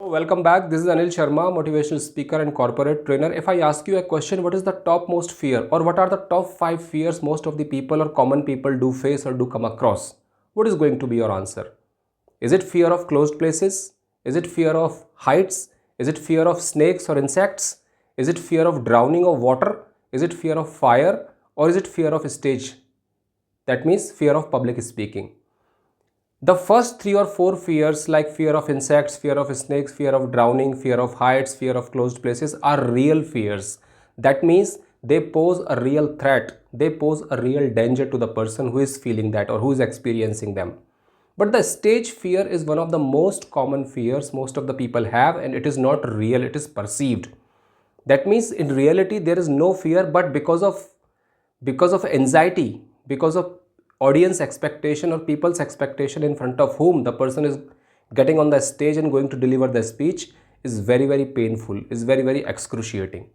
Welcome back. This is Anil Sharma, motivational speaker and corporate trainer. If I ask you a question, what is the topmost fear or what are the top 5 fears most of the people or common people do face or do come across? What is going to be your answer? Is it fear of closed places? Is it fear of heights? Is it fear of snakes or insects? Is it fear of drowning of water? Is it fear of fire? Or is it fear of stage? That means fear of public speaking. The first 3 or 4 fears like fear of insects, fear of snakes, fear of drowning, fear of heights, fear of closed places are real fears. That means they pose a real threat. They pose a real danger to the person who is feeling that or who is experiencing them. But the stage fear is one of the most common fears most of the people have, and it is not real, it is perceived. That means in reality there is no fear, but because of anxiety, because of audience expectation or people's expectation in front of whom the person is getting on the stage and going to deliver the speech is very painful, is very excruciating.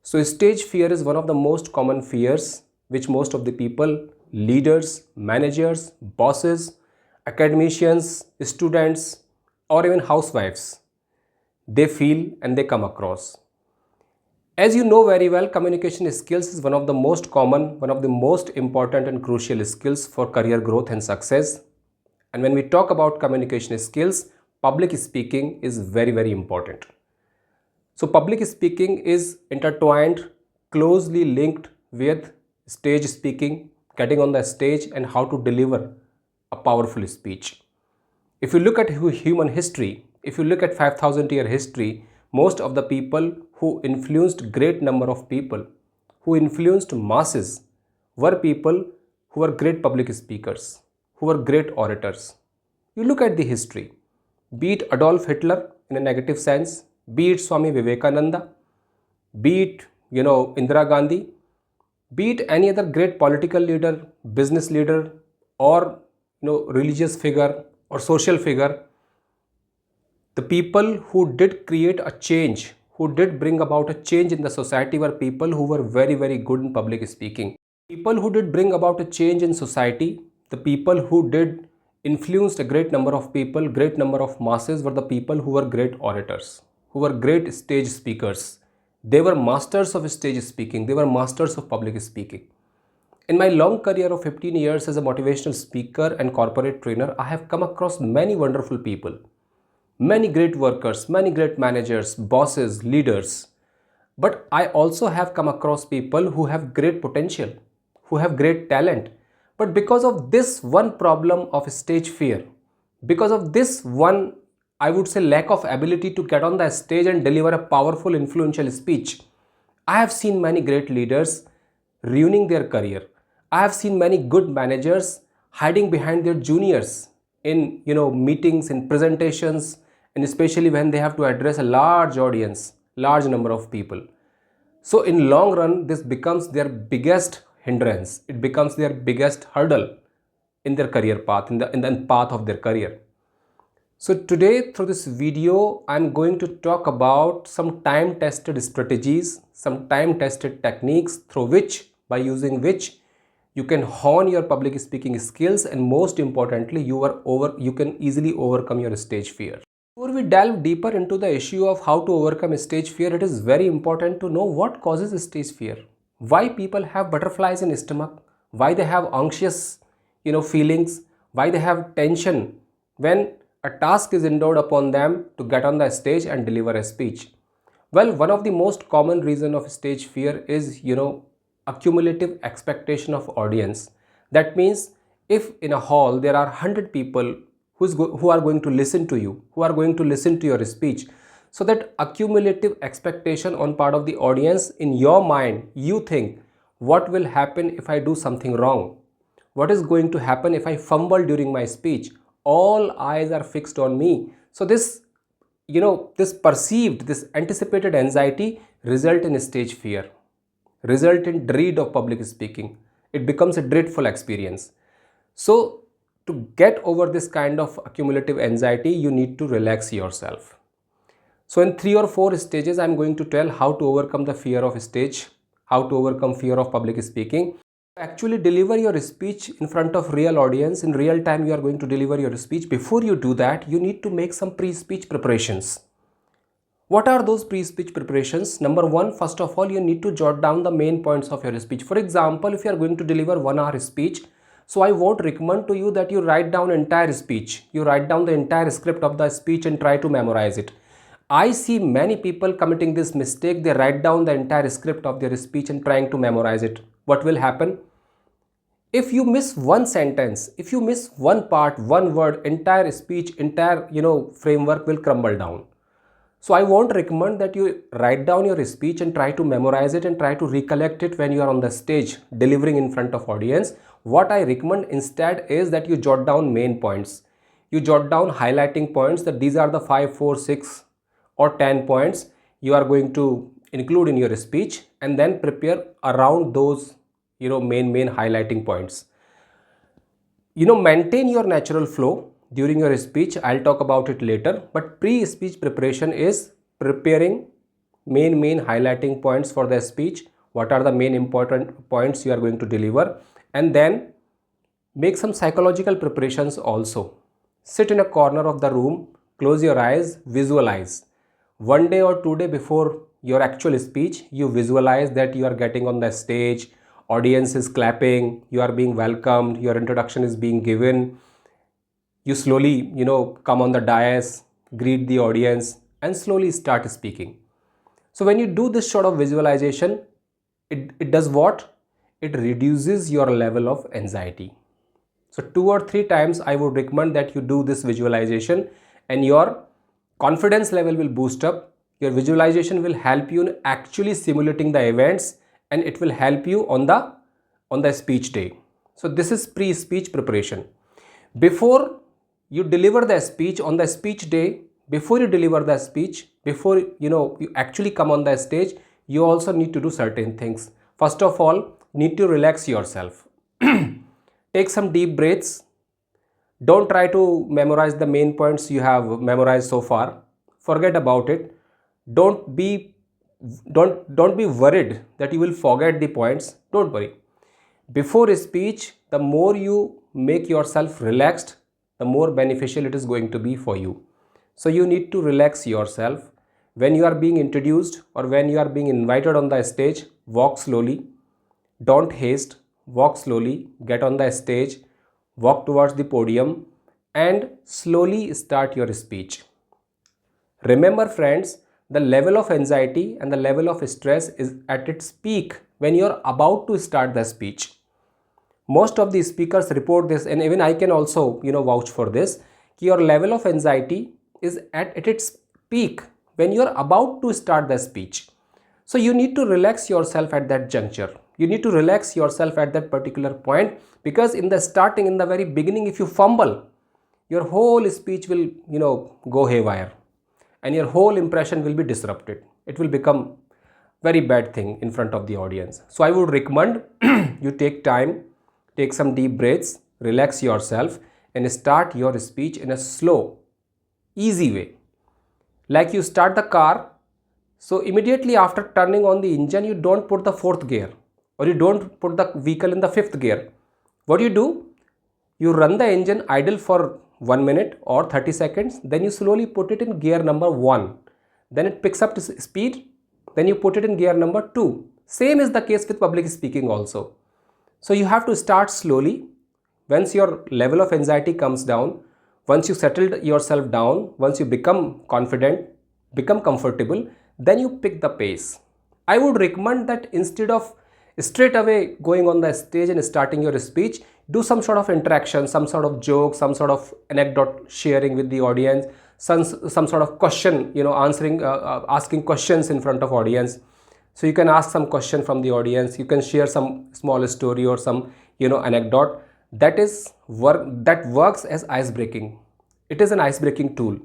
So stage fear is one of the most common fears which most of the people, leaders, managers, bosses, academicians, students, or even housewives, they feel and they come across. As you know very well, communication skills is one of the most common, one of the most important and crucial skills for career growth and success. And when we talk about communication skills, public speaking is very important. So public speaking is intertwined, closely linked with stage speaking, getting on the stage and how to deliver a powerful speech. If you look at human history, if you look at 5,000-year history, most of the people who influenced great number of people, who influenced masses, were people who were great public speakers, who were great orators. You look at the history, be it Adolf Hitler in a negative sense, be it Swami Vivekananda, be it Indira Gandhi, be it any other great political leader, business leader, or religious figure or social figure. The people who did create a change, who did bring about a change in the society were people who were very good in public speaking. People who did bring about a change in society, the people who did influence a great number of people, great number of masses were the people who were great orators, who were great stage speakers. They were masters of stage speaking, they were masters of public speaking. In my long career of 15 years as a motivational speaker and corporate trainer, I have come across many wonderful people, many great workers, many great managers, bosses, leaders. But I also have come across people who have great potential, who have great talent. But because of this one problem of stage fear, because of this one, I would say, lack of ability to get on the stage and deliver a powerful, influential speech, I have seen many great leaders ruining their career. I have seen many good managers hiding behind their juniors in meetings, in presentations, and especially when they have to address a large audience, large number of people. So in long run, this becomes their biggest hindrance. It becomes their biggest hurdle in their career path, in the path of their career. So today through this video, I'm going to talk about some time-tested strategies, some time-tested techniques through which, by using which, you can hone your public speaking skills, and most importantly, you can easily overcome your stage fear. Before we delve deeper into the issue of how to overcome stage fear, it is very important to know what causes stage fear. Why people have butterflies in stomach, why they have anxious feelings, why they have tension when a task is endowed upon them to get on the stage and deliver a speech. Well, one of the most common reason of stage fear is accumulative expectation of audience. That means if in a hall there are 100 people who are going to listen to you, who are going to listen to your speech, so that accumulative expectation on part of the audience, in your mind you think, what will happen if I do something wrong? What is going to happen if I fumble during my speech? All eyes are fixed on me. So this this anticipated anxiety result in stage fear, result in dread of public speaking. It becomes a dreadful experience. So to get over this kind of accumulative anxiety, you need to relax yourself. So in 3 or 4 stages, I'm going to tell how to overcome the fear of stage, how to overcome fear of public speaking. Actually deliver your speech in front of real audience. In real time, you are going to deliver your speech. Before you do that, you need to make some pre-speech preparations. What are those pre-speech preparations? Number one, first of all, you need to jot down the main points of your speech. For example, if you are going to deliver 1 hour speech, so I won't recommend to you that you write down entire speech. You write down the entire script of the speech and try to memorize it. I see many people committing this mistake. They write down the entire script of their speech and trying to memorize it. What will happen? If you miss one sentence, if you miss one part, one word, entire speech, entire framework will crumble down. So I won't recommend that you write down your speech and try to memorize it and try to recollect it when you are on the stage delivering in front of audience. What I recommend instead is that you jot down main points. You jot down highlighting points, that these are the 5, 4, 6 or 10 points you are going to include in your speech, and then prepare around those main highlighting points. Maintain your natural flow during your speech. I'll talk about it later, but pre-speech preparation is preparing main highlighting points for the speech. What are the main important points you are going to deliver? And then make some psychological preparations also. Sit in a corner of the room, close your eyes, visualize. 1 day or 2 day before your actual speech, you visualize that you are getting on the stage, audience is clapping, you are being welcomed, your introduction is being given. You slowly, come on the dais, greet the audience, and slowly start speaking. So when you do this sort of visualization, it does what? It reduces your level of anxiety. So 2 or 3 times I would recommend that you do this visualization, and your confidence level will boost up. Your visualization will help you in actually simulating the events, and it will help you on the speech day. So this is pre-speech preparation. Before you deliver the speech on the speech day, before you deliver the speech, before you actually come on the stage, you also need to do certain things. First of all, need to relax yourself. Take some deep breaths. Don't try to memorize the main points you have memorized so far. Forget about it. Don't be worried that you will forget the points. Don't worry. Before a speech, the more you make yourself relaxed, the more beneficial it is going to be for you. So you need to relax yourself. When you are being introduced or when you are being invited on the stage, walk slowly. Don't haste. Walk slowly. Get on the stage. Walk towards the podium and slowly start your speech. Remember friends, the level of anxiety and the level of stress is at its peak when you are about to start the speech. Most of the speakers report this, and even I can also vouch for this. Your level of anxiety is at its peak when you are about to start the speech. So you need to relax yourself at that juncture. You need to relax yourself at that particular point, because in the starting, in the very beginning, if you fumble, your whole speech will go haywire, and your whole impression will be disrupted. It will become very bad thing in front of the audience. So I would recommend you take time, take some deep breaths, relax yourself, and start your speech in a slow, easy way. Like you start the car, so immediately after turning on the engine, you don't put the fourth gear, or you don't put the vehicle in the fifth gear. What do? You run the engine idle for 1 minute or 30 seconds, then you slowly put it in gear number 1. Then it picks up to speed, then you put it in gear number 2. Same is the case with public speaking also. So you have to start slowly. Once your level of anxiety comes down, once you settled yourself down, once you become confident, become comfortable, then you pick the pace. I would recommend that instead of straight away going on the stage and starting your speech, do some sort of interaction, some sort of joke, some sort of anecdote sharing with the audience, some sort of question, asking questions in front of audience. So you can ask some question from the audience, you can share some small story or some anecdote. That works as ice breaking. It is an ice breaking tool.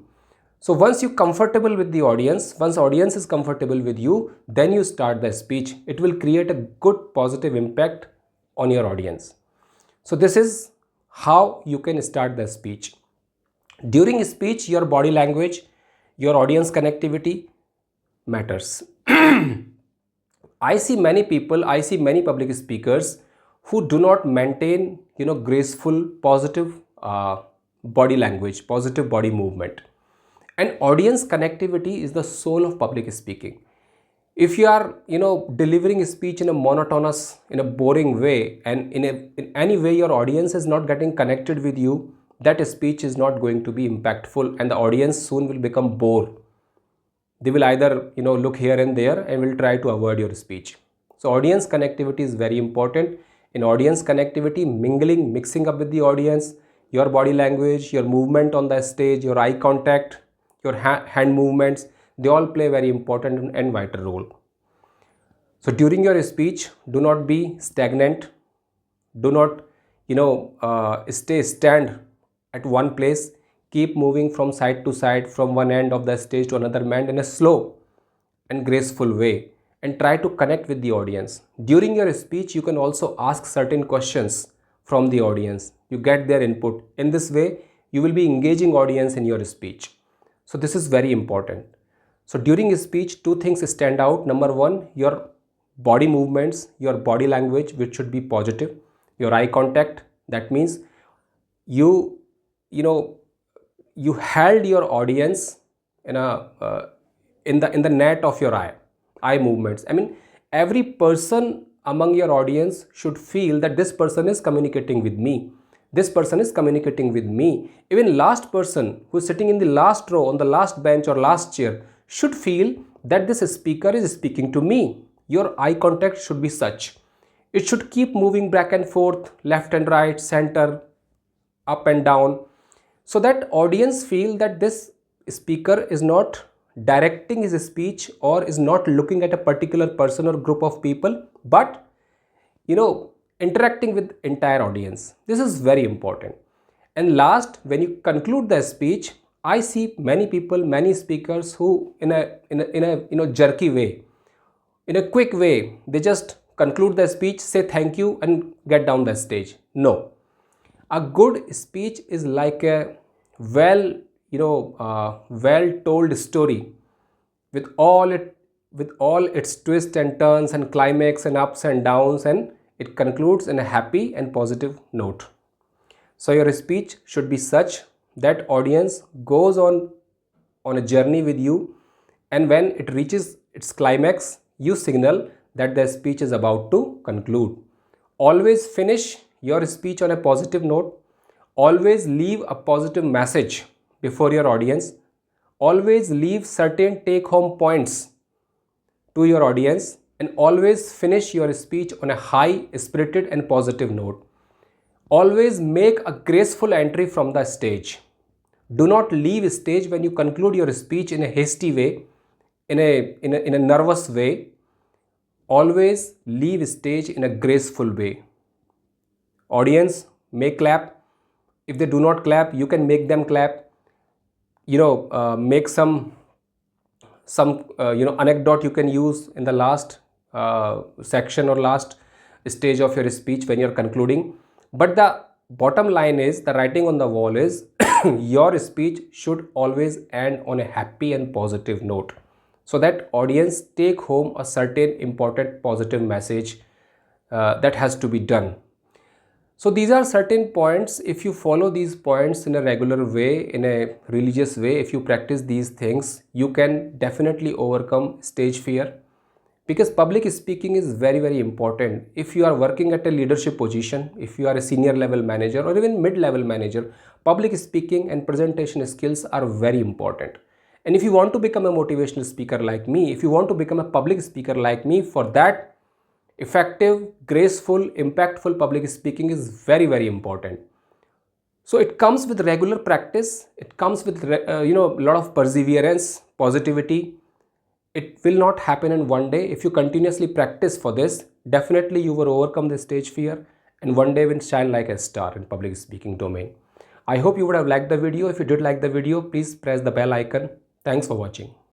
So once you're comfortable with the audience, once audience is comfortable with you, then you start the speech. It will create a good positive impact on your audience. So this is how you can start the speech. During speech, your body language, your audience connectivity matters. I see many public speakers who do not maintain, graceful, positive body language, positive body movement. And audience connectivity is the soul of public speaking. If you are delivering a speech in a monotonous, in a boring way, and in any way your audience is not getting connected with you, that speech is not going to be impactful, and the audience soon will become bored. They will either look here and there and will try to avoid your speech. So audience connectivity is very important. In audience connectivity, mingling, mixing up with the audience, your body language, your movement on the stage, your eye contact, your hand movements, they all play very important and vital role. So during your speech, do not be stagnant. Do not stand at one place. Keep moving from side to side, from one end of the stage to another end, in a slow and graceful way, and try to connect with the audience. During your speech, you can also ask certain questions from the audience. You get their input. In this way, you will be engaging audience in your speech. So this is very important. So during a speech, two things stand out. Number one, your body movements, your body language, which should be positive. Your eye contact, that means you held your audience in the net of your eye movements. I mean, every person among your audience should feel that this person is communicating with me. This person is communicating with me. Even last person who is sitting in the last row, on the last bench or last chair, should feel that this speaker is speaking to me. Your eye contact should be such. It should keep moving back and forth, left and right, center, up and down, so that audience feel that this speaker is not directing his speech or is not looking at a particular person or group of people, but interacting with entire audience. This is very important. And last, when you conclude the speech, I see many people, many speakers who in a jerky way, in a quick way, they just conclude the speech, say thank you and get down the stage. No. A good speech is like a well told story with all its twists and turns and climax and ups and downs, and it concludes in a happy and positive note. So your speech should be such that audience goes on a journey with you, and when it reaches its climax, you signal that the speech is about to conclude. Always finish your speech on a positive note. Always leave a positive message before your audience. Always leave certain take home points to your audience, and always finish your speech on a high spirited and positive note. Always make a graceful entry from the stage. Do not leave stage when you conclude your speech in a hasty way, in a nervous way. Always leave stage in a graceful way. Audience may clap. If they do not clap, you can make them clap. Make some anecdote you can use in the last section or last stage of your speech when you're concluding. But the bottom line is, the writing on the wall is your speech should always end on a happy and positive note, so that audience take home a certain important positive message that has to be done. So these are certain points. If you follow these points in a regular way, in a religious way, if you practice these things, you can definitely overcome stage fear, because public speaking is very, very important. If you are working at a leadership position, if you are a senior level manager or even mid-level manager, public speaking and presentation skills are very important. And if you want to become a motivational speaker like me, if you want to become a public speaker like me, for that, effective, graceful, impactful public speaking is very, very important. So it comes with regular practice. It comes with a lot of perseverance, positivity. It will not happen in one day. If you continuously practice for this, definitely you will overcome the stage fear and one day will shine like a star in public speaking domain. I hope you would have liked the video. If you did like the video, please press the bell icon. Thanks for watching.